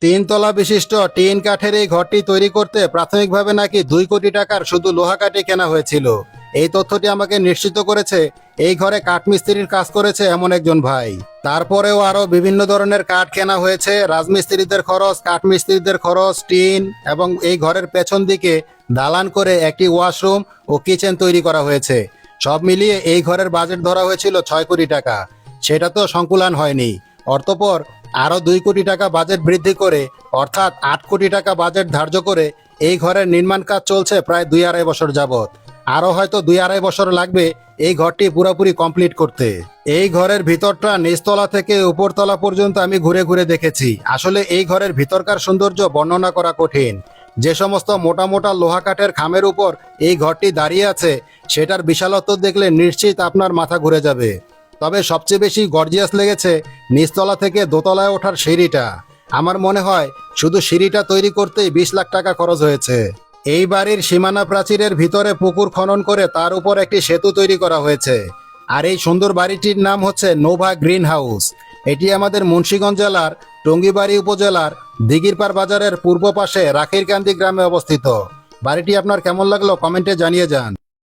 তিনতলা বিশিষ্ট টিন কাঠের এই ঘরটি তৈরি করতে প্রাথমিকভাবে নাকি 2 কোটি টাকার শুধু লোহা কাঠই কেনা হয়েছিল। এই তথ্যটি আমাকে নিশ্চিত করেছে এই ঘরে কাঠমিস্ত্রির কাজ করেছে এমন একজন ভাই। তারপরেও আরো বিভিন্ন ধরনের কাঠ কেনা হয়েছে, রাজমিস্ত্রিদের খরচ, কাঠমিস্ত্রিদের খরচ, টিন, এবং এই ঘরের পেছন দিকে দালান করে একটি ওয়াশরুম ও কিচেন তৈরি করা হয়েছে। সব মিলিয়ে এই ঘরের বাজেট ধরা হয়েছিল 6 কোটি টাকা। সেটা তো সংকুলান হয়নি। অতঃপর আরো 2 কোটি টাকা বাজেট বৃদ্ধি করে অর্থাৎ 8 কোটি টাকা বাজেট ধার্য করে এই ঘরের নির্মাণ কাজ চলছে প্রায় 2-2.5 বছর যাবত। আরো হয়তো 2-2.5 বছর লাগবে এই ঘরটি পুরোপুরি কমপ্লিট করতে। এই ঘরের ভিতরটা নিচতলা থেকে উপরতলা পর্যন্ত আমি ঘুরে ঘুরে দেখেছি। আসলে এই ঘরের ভিতরকার সৌন্দর্য বর্ণনা করা কঠিন। যে সমস্ত মোটা মোটা লোহা কাঠের খামের উপর এই ঘরটি দাঁড়িয়ে আছে সেটার বিশালত্ব দেখলে নিশ্চিত আপনার মাথা ঘুরে যাবে। তবে সবচেয়ে বেশি গর্জিয়াস লেগেছে নিচতলা থেকে দোতলায় ওঠার সিঁড়িটা। আমার মনে হয় শুধু সিঁড়িটা তৈরি করতেই 20 লাখ টাকা খরচ হয়েছে। এই বাড়ির সীমানা প্রাচীরের ভিতরে পুকুর খনন করে তার উপর একটি সেতু তৈরি করা হয়েছে। আর এই সুন্দর বাড়িটির নাম হচ্ছে নোভা গ্রিন হাউস। এটি আমাদের মুন্সিগঞ্জ জেলার টঙ্গিবাড়ি উপজেলার দিঘিরপাড় বাজারের পূর্ব পাশে রাখিরকান্দি গ্রামে অবস্থিত। বাড়িটি আপনার কেমন লাগলো কমেন্টে জানিয়ে যান।